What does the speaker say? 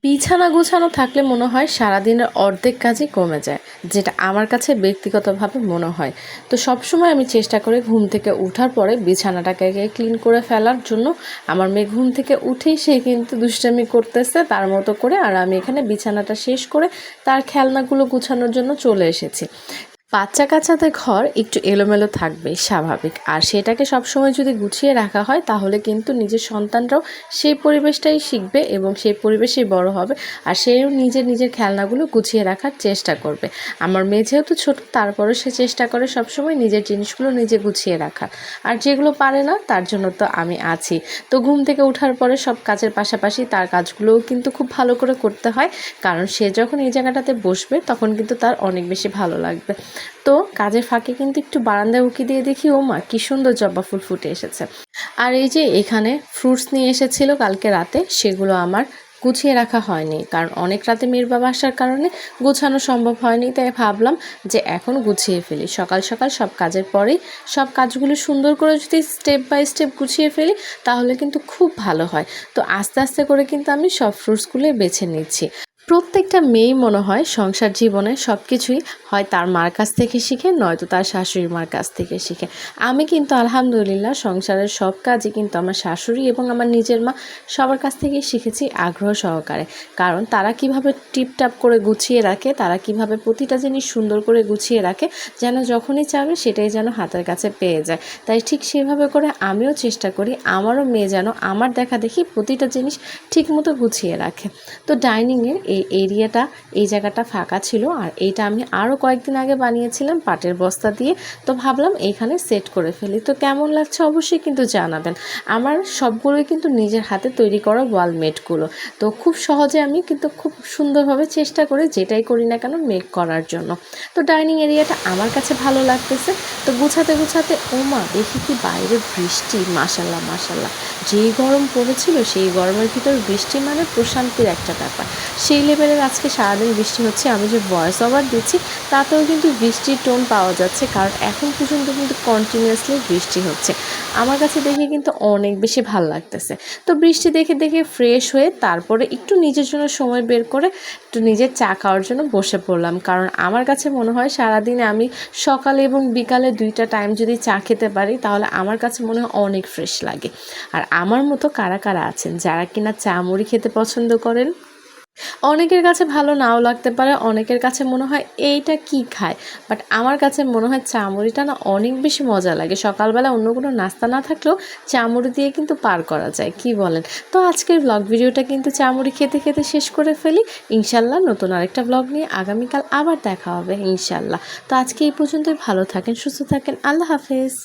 বিছানা গোছানো থাকলে মনে হয় সারাদিনের অর্ধেক কাজই কমে যায়, যেটা আমার কাছে ব্যক্তিগতভাবে মনে হয়। তো সবসময় আমি চেষ্টা করি ঘুম থেকে ওঠার পরে বিছানাটাকে ক্লিন করে ফেলার জন্য। আমার মেয়ে ঘুম থেকে উঠেই সে কিন্তু দুষ্টামি করতেছে তার মতো করে, আর আমি এখানে বিছানাটা শেষ করে তার খেলনাগুলো গুছানোর জন্য চলে এসেছি। বাচ্চা কাচ্চাদের ঘর একটু এলোমেলো থাকবে স্বাভাবিক, আর সেটাকে সবসময় যদি গুছিয়ে রাখা হয় তাহলে কিন্তু নিজের সন্তানরাও সেই পরিবেশটাই শিখবে এবং সেই পরিবেশেই বড় হবে, আর সেও নিজের খেলনাগুলো গুছিয়ে রাখার চেষ্টা করবে। আমার মেয়ে যেহেতু ছোট, তারপরে সে চেষ্টা করে সবসময় নিজের জিনিসগুলো নিজে গুছিয়ে রাখার, আর যেগুলো পারে না তার জন্য তো আমি আছি। তো ঘুম থেকে ওঠার পরে সব কাজের পাশাপাশি তার কাজগুলোও কিন্তু খুব ভালো করে করতে হয়, কারণ সে যখন এই জায়গাটাতে বসবে তখন কিন্তু তার অনেক বেশি ভালো লাগবে। তো কাজের ফাঁকে কিন্তু একটু বারান্দায় উঁকি দিয়ে দেখি, ও মা কি সুন্দর জবা ফুল ফুটে এসেছে। আর এই যে এখানে ফ্রুটস নিয়ে এসেছিল কালকে রাতে, সেগুলো আমার গুছিয়ে রাখা হয়নি, কারণ অনেক রাতে মেয়ের বাবা আসার কারণে গোছানো সম্ভব হয়নি। তাই ভাবলাম যে এখন গুছিয়ে ফেলি, সকাল সকাল সব কাজের পরেই সব কাজগুলো সুন্দর করে যদি স্টেপ বাই স্টেপ গুছিয়ে ফেলি তাহলে কিন্তু খুব ভালো হয়। তো আস্তে আস্তে করে কিন্তু আমি সব ফ্রুটসগুলোই বেছে নিচ্ছি। প্রত্যেকটা মেয়েই মনে হয় সংসার জীবনে সব কিছুই হয় তার মার কাছ থেকে শিখে, নয়তো তার শাশুড়ি মার কাছ থেকে শিখে। আমি কিন্তু আলহামদুলিল্লাহ সংসারের সব কাজই কিন্তু আমার শাশুড়ি এবং আমার নিজের মা সবার কাছ থেকেই শিখেছি আগ্রহ সহকারে। কারণ তারা কিভাবে টিপটাপ করে গুছিয়ে রাখে, তারা কিভাবে প্রতিটা জিনিস সুন্দর করে গুছিয়ে রাখে, যেন যখনই চাবে সেটাই যেন হাতের কাছে পেয়ে যায়। তাই ঠিক সেভাবে করে আমিও চেষ্টা করি আমারও মেয়ে যেন আমার দেখা দেখি প্রতিটা জিনিস ঠিকমতো গুছিয়ে রাখে। তো ডাইনিংয়ের এই এরিয়াটা, এই জায়গাটা ফাঁকা ছিল, আর এইটা আমি আরও কয়েকদিন আগে বানিয়েছিলাম পাটের বস্তা দিয়ে। তো ভাবলাম এইখানে সেট করে ফেলি। তো কেমন লাগছে অবশ্যই কিন্তু জানাবেন। আমার সবগুলোই কিন্তু নিজের হাতে তৈরি করা ওয়ালমেটগুলো। তো খুব সহজে আমি কিন্তু খুব সুন্দরভাবে চেষ্টা করি যেটাই করি না কেন মেক করার জন্য। তো ডাইনিং এরিয়াটা আমার কাছে ভালো লাগতেছে। তো গুছাতে গুছাতে ওমা দেখি কি বাইরে বৃষ্টি, মাশাল্লাহ মাশাল্লাহ। যেই গরম পড়েছিল সেই গরমের ভিতর বৃষ্টি মানে প্রশান্তির একটা ব্যাপার। সেই লেভেলের আজকে সারাদিন বৃষ্টি হচ্ছে। আমি যে ভয়েস ওভার দিচ্ছি তাতেও কিন্তু বৃষ্টির টোন পাওয়া যাচ্ছে, কারণ এখন পর্যন্ত কিন্তু কন্টিনিউয়াসলি বৃষ্টি হচ্ছে। আমার কাছে দেখে কিন্তু অনেক বেশি ভালো লাগতেছে। তো বৃষ্টি দেখে দেখে ফ্রেশ হয়ে তারপরে একটু নিজের জন্য সময় বের করে একটু নিজের চা খাওয়ার জন্য বসে পড়লাম, কারণ আমার কাছে মনে হয় সারাদিনে আমি সকালে এবং বিকালে দুইটা টাইম যদি চা খেতে পারি তাহলে আমার কাছে মনে হয় অনেক ফ্রেশ লাগে। আর আমার মতো কারা কারা আছেন যারা কিনা চা মুড়ি খেতে পছন্দ করেন? অনেকের কাছে ভালো নাও লাগতে পারে, অনেকের কাছে মনে হয় এইটা কি খায়, বাট আমার কাছে মনে হয় চা মুড়িটা না অনেক বেশি মজা লাগে। সকালবেলা অন্য কোনো নাস্তা না থাকলেও চা মুড়ি দিয়ে কিন্তু পার করা যায়, কি বলেন? তো আজকের ব্লগ ভিডিওটা কিন্তু চা মুড়ি খেতে খেতে শেষ করে ফেলি। ইনশাল্লাহ নতুন আরেকটা ব্লগ নিয়ে আগামীকাল আবার দেখা হবে ইনশাল্লাহ। তো আজকে এই পর্যন্তই, ভালো থাকেন, সুস্থ থাকেন, আল্লাহ হাফেজ।